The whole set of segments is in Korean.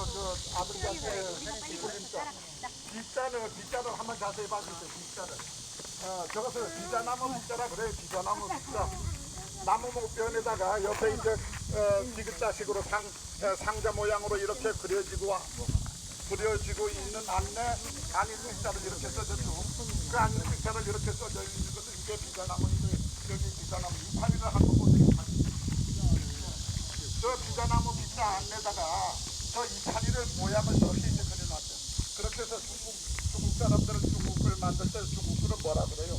아버지한테 뒷자. 뒷자는 한번 자세히 봐주세요. 뒷자를. 저것을 비자나무 빗자라 그래요. 비자나무 빗자. 나무 목변에다가 옆에 이제 디귿자식으로 상자 모양으로 이렇게 그려지고 있는 안일 글자를 이렇게 써졌죠. 그 안일 글자를 이렇게 써져 있는 것은 이게 비자나무인데 여기 비자나무 이파리를 한번 보세요. 저 비자나무 빗자 안에다가 저 이파리를 모양을 저렇게 이제 그려놨죠. 그렇게 해서 중국 사람들은 중국을 만들 때 중국술은 뭐라 그래요?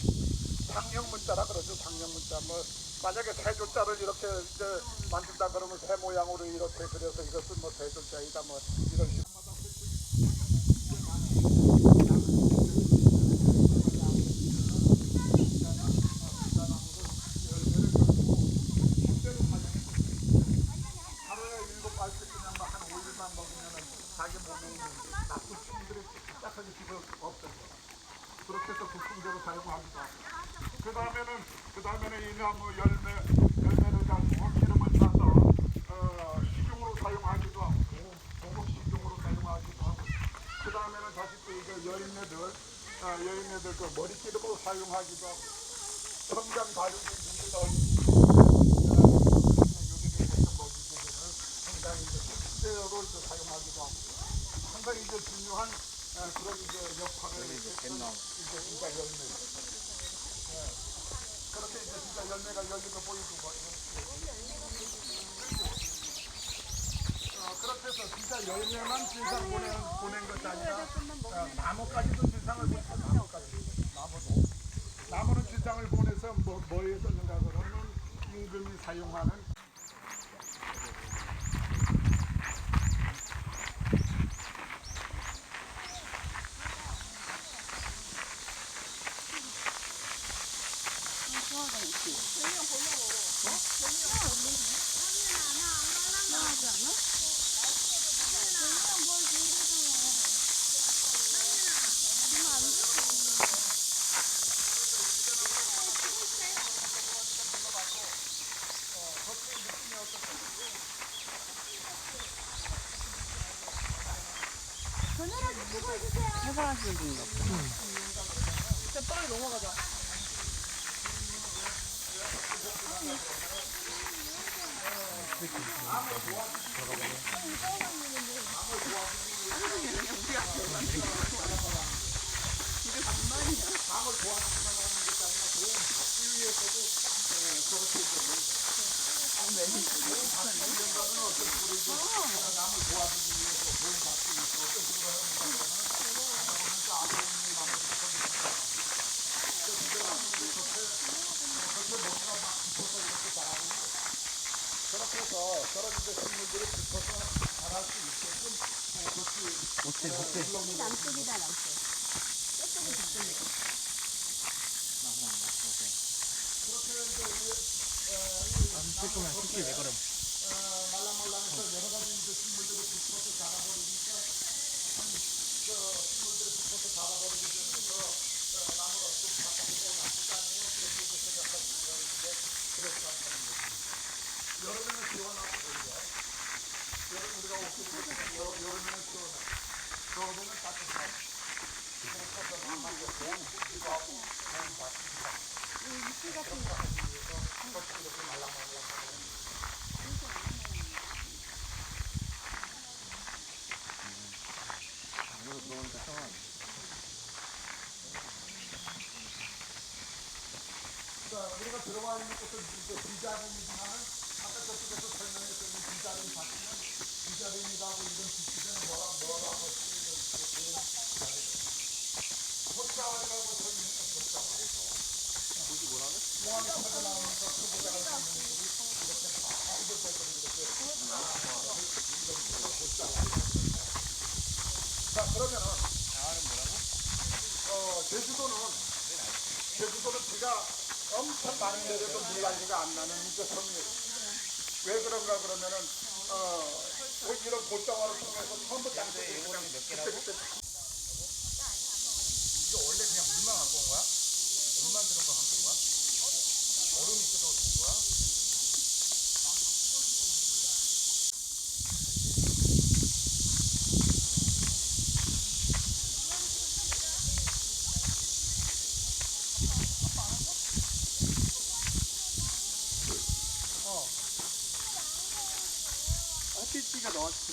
상형문자라 그러죠. 상형문자. 뭐 만약에 세 조자를 이렇게 이제 만든다 그러면 새 모양으로 이렇게 그려서 이것은 뭐 세 조자이다 뭐 이런 식으로. 하루에 7-8개 그냥 한 5일만 먹으면은 자기 몸에 나쁜 침들이 딱하게 집어 없어져. 그렇게 해서 부품제로 사용하기도 하고. 그 다음에는 이 나무 열매를 가지고 기름을 타서 식용으로 사용하기도 하고, 고급 식용으로 사용하기도 하고. 그 다음에는 다시 또 이제 여인네들 그 머리기름으로 사용하기도 하고, 성장 발육이 문제가 요즘에 먹이게 성장 이제 식재로 사용하기도 하고, 상당히 이제 중요한 그런 이제 역할을 이제 진짜 열매. 그렇게 이제 진짜 열매가 열린 거 보이고 뭐 그렇게 해서 진짜 열매만 진상 보낸 것이 아니라 나무까지도 진상을 보냈어. 나무는 진상을 보내서 뭐에 썼는가 그러면 임금이 사용하는 해방하시는 분인가 보다. 빨리 넘어가자. 그렇게 해서 저런 이제 식물들이 붙어서 자랄 수 있게끔 남쪽이다 남쪽. 저쪽이 북쪽이고. 조금만 쉽게 왜 그럼? 말랑말랑해서 여러 가지 이제 식물들이 붙어서 자라버리니까 식물들이 붙어서 자라버리기 때문에 나무가 좀 바깥에 나쁘지 않네요. 그런 것도 생각할 수 있는데 그렇지 않다는 거죠. 여름에는 시원하고 그래요. 우리가 여름에는 시원하고 겨울에는 따뜻하고 그래서 나무가 그리고 하고 이끼 같은 거. 이렇게 말랑말랑하고 안으로 들어오니까 상황. 우리가 들어와 있는 곳은 이제 비자림이지만 아까 저쪽에서 설명했던 이 비자림 같으면 비자림이라고 이런 비자림은 뭐라고 톳자왈이라고 설명해요. 톳자왈. 뭐지 뭐라고? 공항에서 나오니까 그 모자를 쓰는 분들이 이렇게 다 이렇게 자 그러면은 제주도는 비가 엄청 많이 내려도 물난리가 안 나는 이제 섬이에요. 왜 그런가 그러면은 이런 골장화를 통해서 처음부터 땅속에 그냥 몇 개라고? 이게 원래 그냥 물만 갖고 온 거야? 물만 들은 거 갖고 온 거야? 얼음이 있어서 준 거야?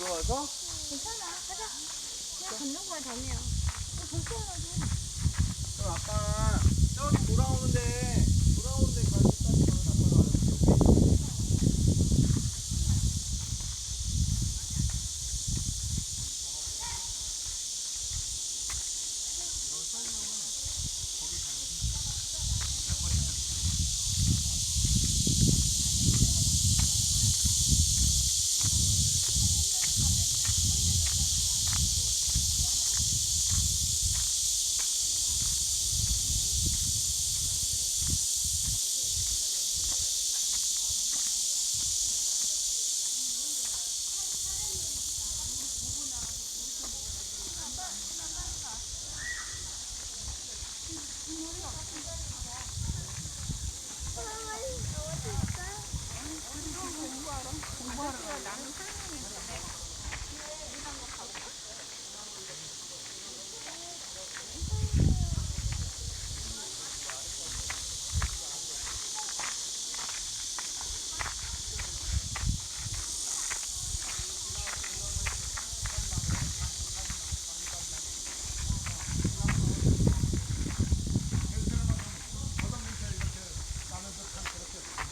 들어와서 괜찮아. 가자. 그냥 걷는 거야, 다미야. 불편하지. 그럼 아빠 저기 돌아오는데 가겠다는 거는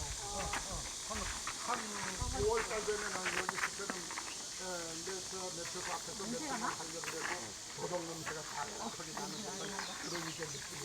아빠가 알아서 한 5월달 되면 여기 집에는 매트 앞에서 매트만 하려고 그래도 도덕 냄새가 다 나게 나는 그런 이제 느낌이